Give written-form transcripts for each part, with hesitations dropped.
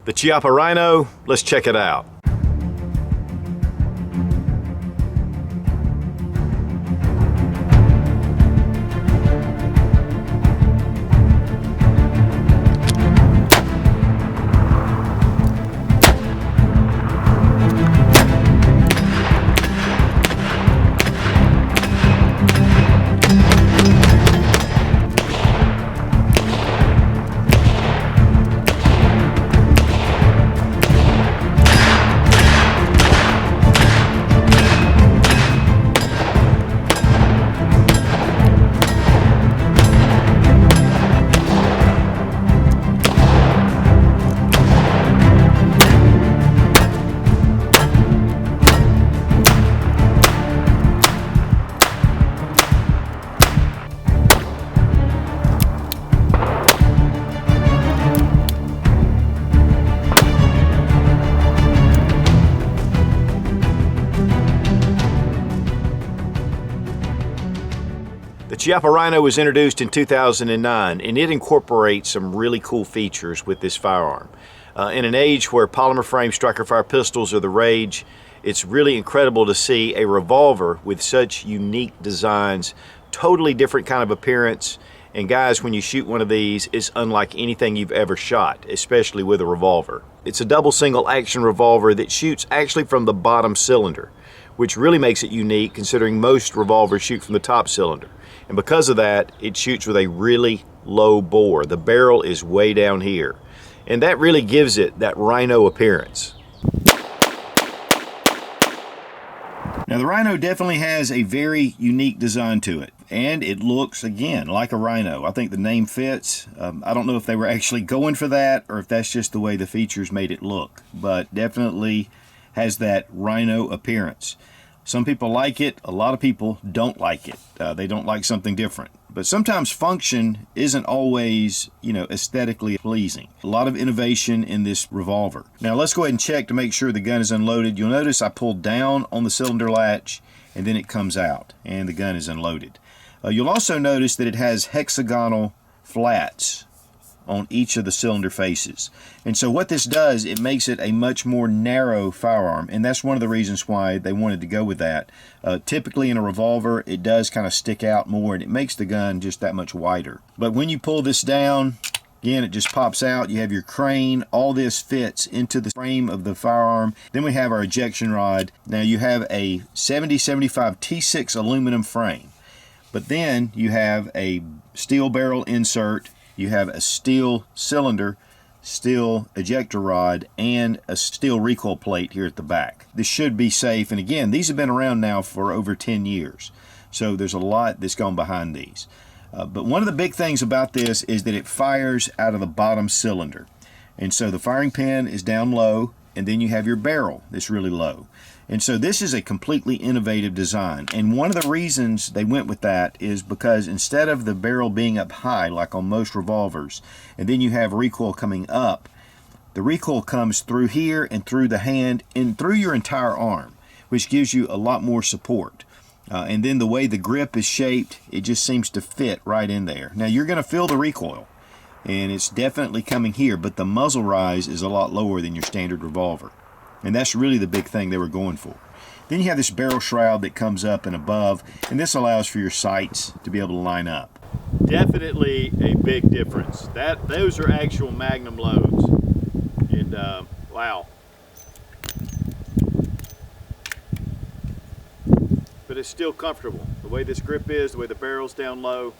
The Chiappa Rhino, let's check it out. The Chiappa Rhino was introduced in 2009, and it incorporates some really cool features with this firearm. In an age where polymer frame striker fire pistols are the rage, it's really incredible to see a revolver with such unique designs, totally different kind of appearance. And guys, when you shoot one of these, it's unlike anything you've ever shot, especially with a revolver. It's a double single action revolver that shoots actually from the bottom cylinder, which really makes it unique considering most revolvers shoot from the top cylinder. And because of that, it shoots with a really low bore. The barrel is way down here. And that really gives it that Rhino appearance. Now the Rhino definitely has a very unique design to it. And it looks, again, like a Rhino. I think the name fits. I don't know if they were actually going for that or if that's just the way the features made it look. But definitely has that Rhino appearance. Some people like it, a lot of people don't like it. They don't like something different. But sometimes function isn't always, aesthetically pleasing. A lot of innovation in this revolver. Now let's go ahead and check to make sure the gun is unloaded. You'll notice I pulled down on the cylinder latch and then it comes out and the gun is unloaded. You'll also notice that it has hexagonal flats on each of the cylinder faces. And so what this does, it makes it a much more narrow firearm, and that's one of the reasons why they wanted to go with that. Typically in a revolver, it does kind of stick out more and it makes the gun just that much wider. But when you pull this down, again, it just pops out. You have your crane. All this fits into the frame of the firearm. Then we have our ejection rod. Now you have a 70-75 T6 aluminum frame, but then you have a steel barrel insert. You have a steel cylinder, steel ejector rod, and a steel recoil plate here at the back. This should be safe, and again, these have been around now for over 10 years. So there's a lot that's gone behind these. But one of the big things about this is that it fires out of the bottom cylinder. And so the firing pin is down low, and then you have your barrel that's really low. And so this is a completely innovative design. And one of the reasons they went with that is because instead of the barrel being up high like on most revolvers, and then you have recoil coming up, the recoil comes through here and through the hand and through your entire arm, which gives you a lot more support. And then the way the grip is shaped, it just seems to fit right in there. Now you're going to feel the recoil, and it's definitely coming here, but the muzzle rise is a lot lower than your standard revolver. And that's really the big thing they were going for. Then you have this barrel shroud that comes up and above, and this allows for your sights to be able to line up. Definitely a big difference. Those are actual Magnum loads. And wow. But it's still comfortable. The way this grip is, the way the barrel's down low,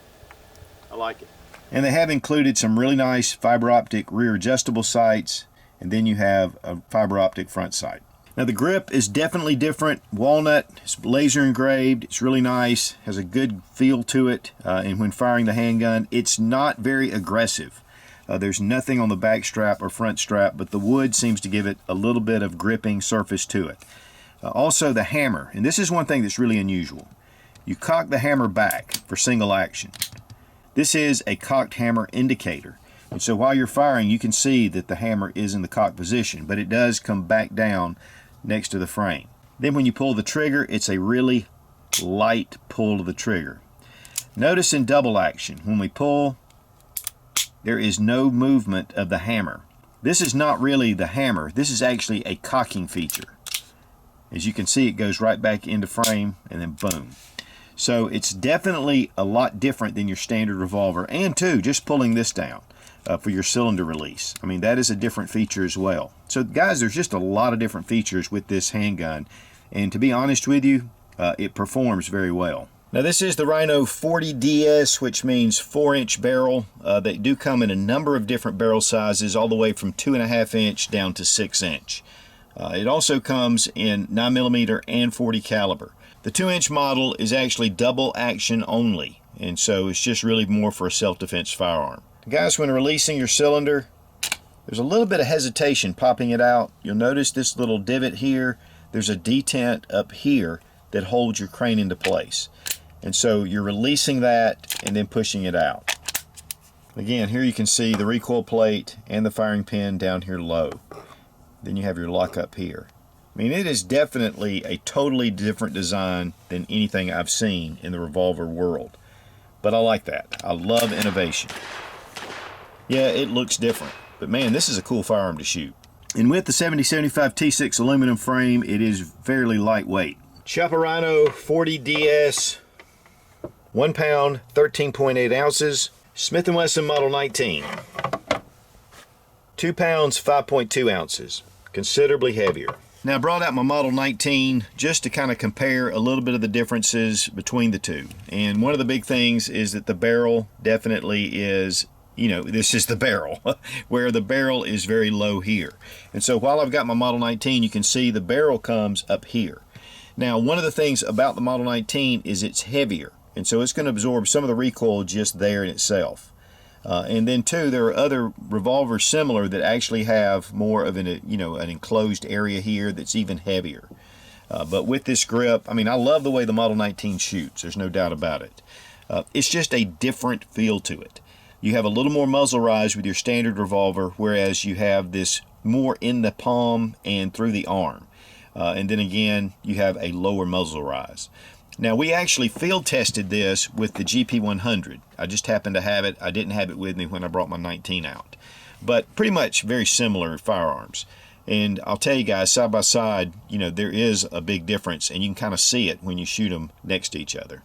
I like it. And they have included some really nice fiber optic rear adjustable sights. And then you have a fiber optic front sight. Now the grip is definitely different. Walnut, it's laser engraved, it's really nice, has a good feel to it. And when firing the handgun, it's not very aggressive. There's nothing on the back strap or front strap, but the wood seems to give it a little bit of gripping surface to it. Also the hammer, and this is one thing that's really unusual. You cock the hammer back for single action. This is a cocked hammer indicator. And so while you're firing, you can see that the hammer is in the cock position, but it does come back down next to the frame. Then when you pull the trigger, it's a really light pull of the trigger. Notice in double action, when we pull, there is no movement of the hammer. This is not really the hammer. This is actually a cocking feature. As you can see, it goes right back into frame and then boom. So it's definitely a lot different than your standard revolver. And too, just pulling this down for your cylinder release. I mean, that is a different feature as well. So guys, there's just a lot of different features with this handgun. And to be honest with you, it performs very well. Now this is the Rhino 40DS, which means 4-inch barrel. They do come in a number of different barrel sizes, all the way from 2.5 inch down to 6 inch. It also comes in 9mm and 40 caliber. The 2-inch model is actually double action only, and so it's just really more for a self-defense firearm. Guys, when releasing your cylinder, there's a little bit of hesitation popping it out. You'll notice this little divot here. There's a detent up here that holds your crane into place. And so you're releasing that and then pushing it out. Again, here you can see the recoil plate and the firing pin down here low. Then you have your lock up here. I mean, it is definitely a totally different design than anything I've seen in the revolver world. But I like that. I love innovation. Yeah, it looks different. But man, this is a cool firearm to shoot. And with the 7075 T6 aluminum frame, it is fairly lightweight. Chiappa Rhino 40DS, 1 pound, 13.8 ounces. Smith & Wesson Model 19, 2 pounds, 5.2 ounces. Considerably heavier. Now I brought out my Model 19 just to kind of compare a little bit of the differences between the two. And one of the big things is that the barrel definitely is, you know, this is the barrel, where the barrel is very low here. And so while I've got my Model 19, you can see the barrel comes up here. Now, one of the things about the Model 19 is it's heavier, and so it's going to absorb some of the recoil just there in itself. And then too, there are other revolvers similar that actually have more of an, an enclosed area here that's even heavier. But with this grip, I mean, I love the way the Model 19 shoots. There's no doubt about it. It's just a different feel to it. You have a little more muzzle rise with your standard revolver, whereas you have this more in the palm and through the arm. And then again, you have a lower muzzle rise. Now, we actually field tested this with the GP100. I just happened to have it. I didn't have it with me when I brought my 19 out. But pretty much very similar firearms. And I'll tell you guys, side by side, there is a big difference, and you can kind of see it when you shoot them next to each other.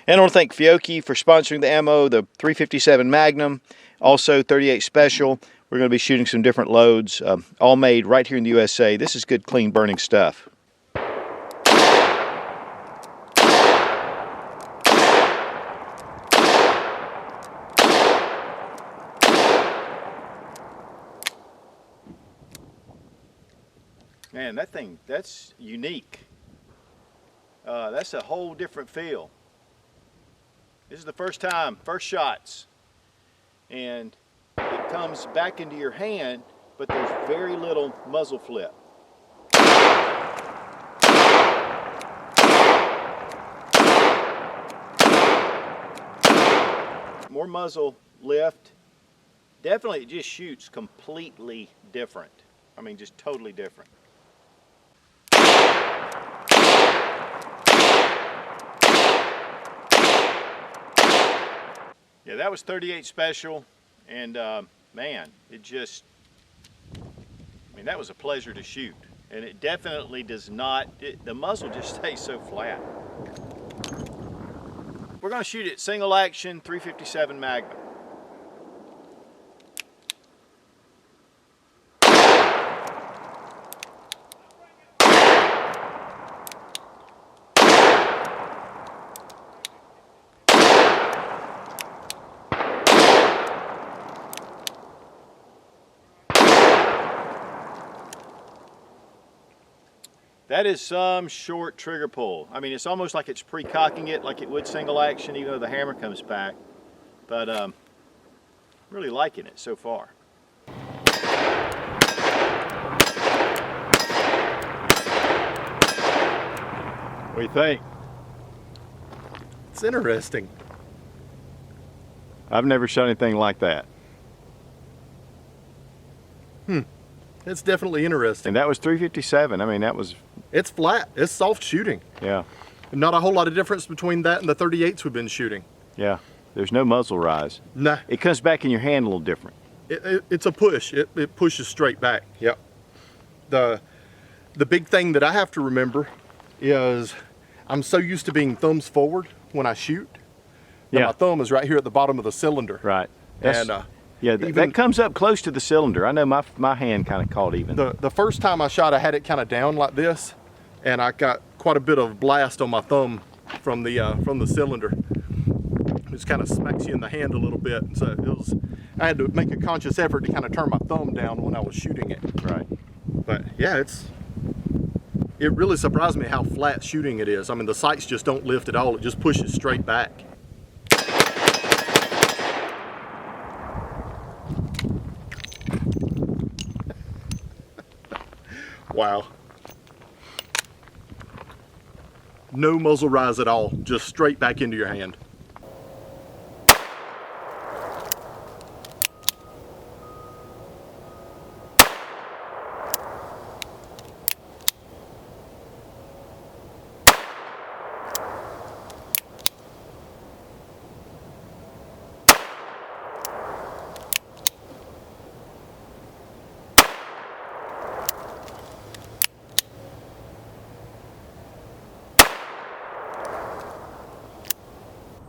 And I want to thank Fiocchi for sponsoring the ammo, the 357 Magnum, also 38 Special. We're going to be shooting some different loads, all made right here in the USA. This is good, clean, burning stuff. Man, that thing, that's unique. That's a whole different feel. This is the first time, first shots, and it comes back into your hand, but there's very little muzzle flip. More muzzle lift. Definitely it just shoots completely different. I mean, just totally different. Yeah, that was 38 Special, and man, it just, that was a pleasure to shoot. And it definitely does not, the muzzle just stays so flat. We're going to shoot it single action 357 Magnum. That is some short trigger pull. I mean, it's almost like it's pre-cocking it like it would single action, even though the hammer comes back. But really liking it so far. What do you think? It's interesting. I've never shot anything like that. It's definitely interesting. And that was 357. I mean, that was... It's flat. It's soft shooting. Yeah. Not a whole lot of difference between that and the 38s we've been shooting. Yeah. There's no muzzle rise. Nah. It comes back in your hand a little different. It's a push. It pushes straight back. Yep. The big thing that I have to remember is I'm so used to being thumbs forward when I shoot. Yeah. My thumb is right here at the bottom of the cylinder. Right. And yeah, that comes up close to the cylinder. I know my hand kind of caught even. The first time I shot, I had it kind of down like this, and I got quite a bit of blast on my thumb from the cylinder. It just kind of smacks you in the hand a little bit. So I had to make a conscious effort to kind of turn my thumb down when I was shooting it. Right. But yeah, it really surprised me how flat shooting it is. I mean, the sights just don't lift at all. It just pushes straight back. Wow. No muzzle rise at all, just straight back into your hand.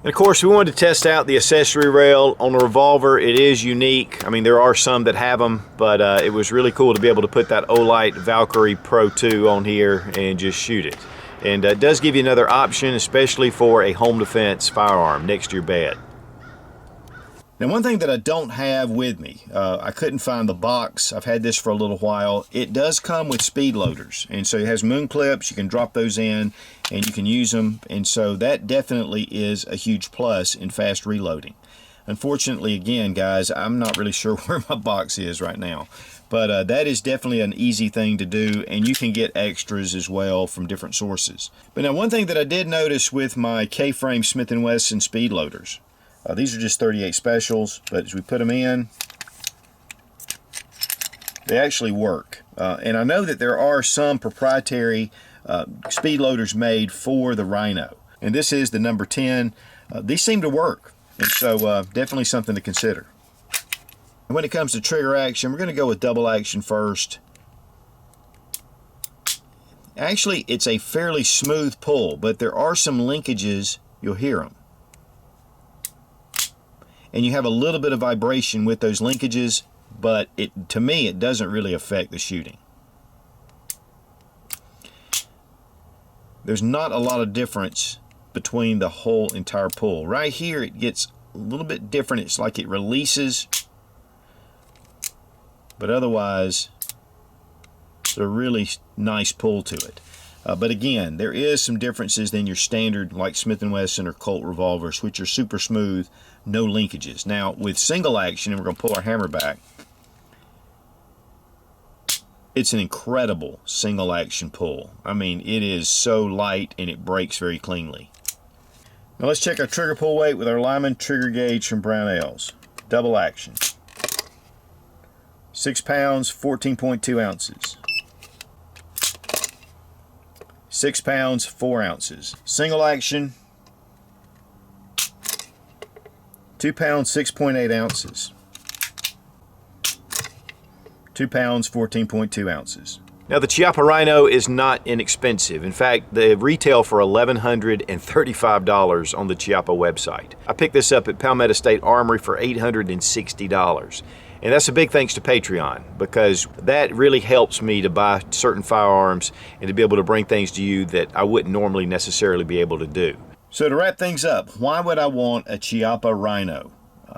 And of course, we wanted to test out the accessory rail on the revolver. It is unique. I mean, there are some that have them, but it was really cool to be able to put that Olight Valkyrie Pro 2 on here and just shoot it. And it does give you another option, especially for a home defense firearm next to your bed. Now, one thing that I don't have with me, I couldn't find the box. I've had this for a little while. It does come with speed loaders, and so it has moon clips. You can drop those in and you can use them, and so that definitely is a huge plus in fast reloading. Unfortunately, again, guys, I'm not really sure where my box is right now, but that is definitely an easy thing to do, and you can get extras as well from different sources. But now, one thing that I did notice with my K-frame Smith & Wesson speed loaders, these are just 38 specials, but as we put them in, they actually work. And I know that there are some proprietary speed loaders made for the Rhino. And this is the number 10. These seem to work, and so definitely something to consider. And when it comes to trigger action, we're going to go with double action first. Actually, it's a fairly smooth pull, but there are some linkages. You'll hear them. And you have a little bit of vibration with those linkages, but to me, it doesn't really affect the shooting. There's not a lot of difference between the whole entire pull. Right here, it gets a little bit different. It's like it releases, but otherwise, it's a really nice pull to it. But again, there is some differences than your standard like Smith & Wesson or Colt revolvers, which are super smooth, no linkages. Now, with single action, and we're going to pull our hammer back, it's an incredible single action pull. I mean, it is so light and it breaks very cleanly. Now let's check our trigger pull weight with our Lyman trigger gauge from Brownells. Double action. 6 pounds, 14.2 ounces. 6 pounds, 4 ounces. Single action, 2 pounds, 6.8 ounces. 2 pounds, 14.2 ounces. Now, the Chiappa Rhino is not inexpensive. In fact, they retail for $1,135 on the Chiappa website. I picked this up at Palmetto State Armory for $860. And that's a big thanks to Patreon, because that really helps me to buy certain firearms and to be able to bring things to you that I wouldn't normally necessarily be able to do. So to wrap things up, why would I want a Chiappa Rhino?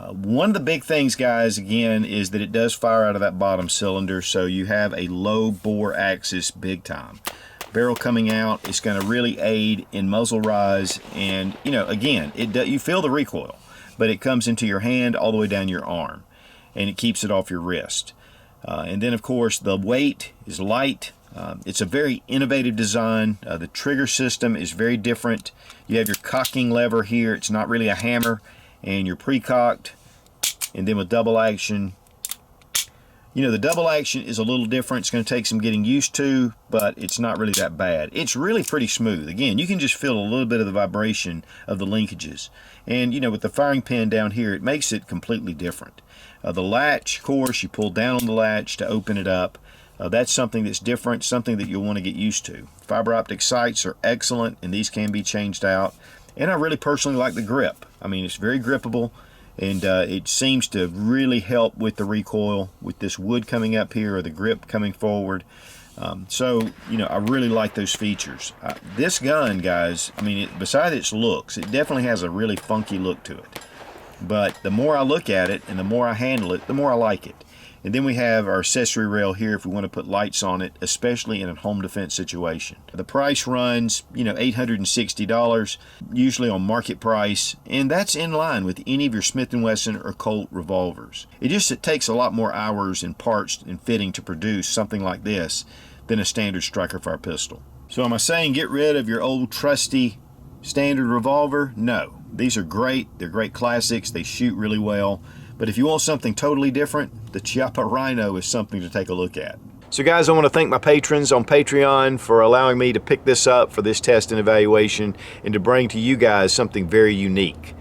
One of the big things, guys, again, is that it does fire out of that bottom cylinder, so you have a low bore axis big time. Barrel coming out is going to really aid in muzzle rise, and, you know, again, you feel the recoil, but it comes into your hand all the way down your arm, and it keeps it off your wrist. And then, of course, the weight is light. It's a very innovative design. The trigger system is very different. You have your cocking lever here. It's not really a hammer. and you're pre-cocked, and then with double action, you know, the double action is a little different. It's going to take some getting used to, but it's not really that bad. It's really pretty smooth. Again, you can just feel a little bit of the vibration of the linkages. And, you know, with the firing pin down here, it makes it completely different. The latch, of course, you pull down on the latch to open it up. That's something that's different, something that you'll want to get used to. Fiber optic sights are excellent, and these can be changed out. And I really personally like the grip. I mean, it's very grippable. And it seems to really help with the recoil, with this wood coming up here or the grip coming forward. So, you know, I really like those features. This gun, guys, I mean, besides its looks, it definitely has a really funky look to it. But the more I look at it and the more I handle it, the more I like it. And then we have our accessory rail here if we want to put lights on it, especially in a home defense situation. The price runs, you know, $860, usually on market price, and that's in line with any of your Smith & Wesson or Colt revolvers. It takes a lot more hours and parts and fitting to produce something like this than a standard striker fire pistol. So am I saying get rid of your old trusty standard revolver? No. These are great. They're great classics. They shoot really well. But if you want something totally different, the Chiappa Rhino is something to take a look at. So guys, I want to thank my patrons on Patreon for allowing me to pick this up for this test and evaluation and to bring to you guys something very unique.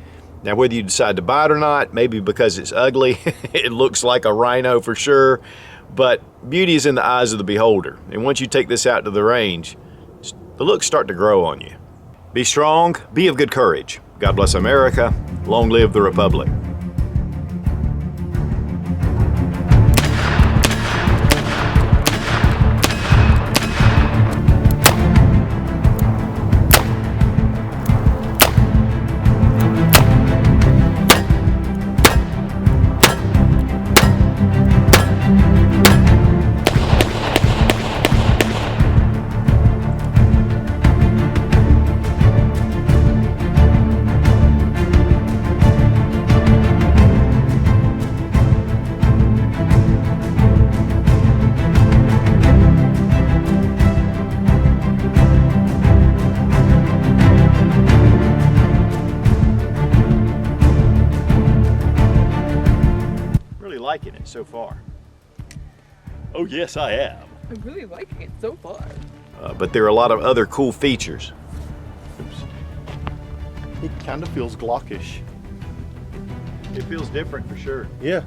Now, whether you decide to buy it or not, maybe because it's ugly, it looks like a Rhino for sure, but beauty is in the eyes of the beholder. And once you take this out to the range, the looks start to grow on you. Be strong, be of good courage. God bless America. Long live the Republic. Liking it so far. Oh yes, I am. I'm really liking it so far. But there are a lot of other cool features. Oops. It kind of feels Glockish. It feels different for sure. Yeah.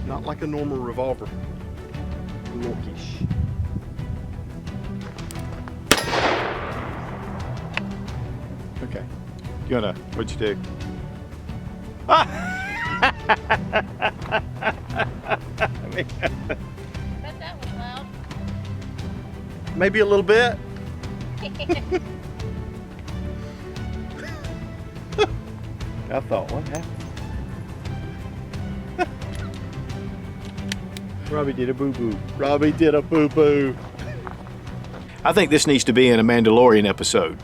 Not like a normal revolver. Glockish. Okay. You wanna, what'd you do? Bet that was loud. Maybe a little bit. I thought, what happened? Robbie did a boo-boo. Robbie did a boo-boo. I think this needs to be in a Mandalorian episode.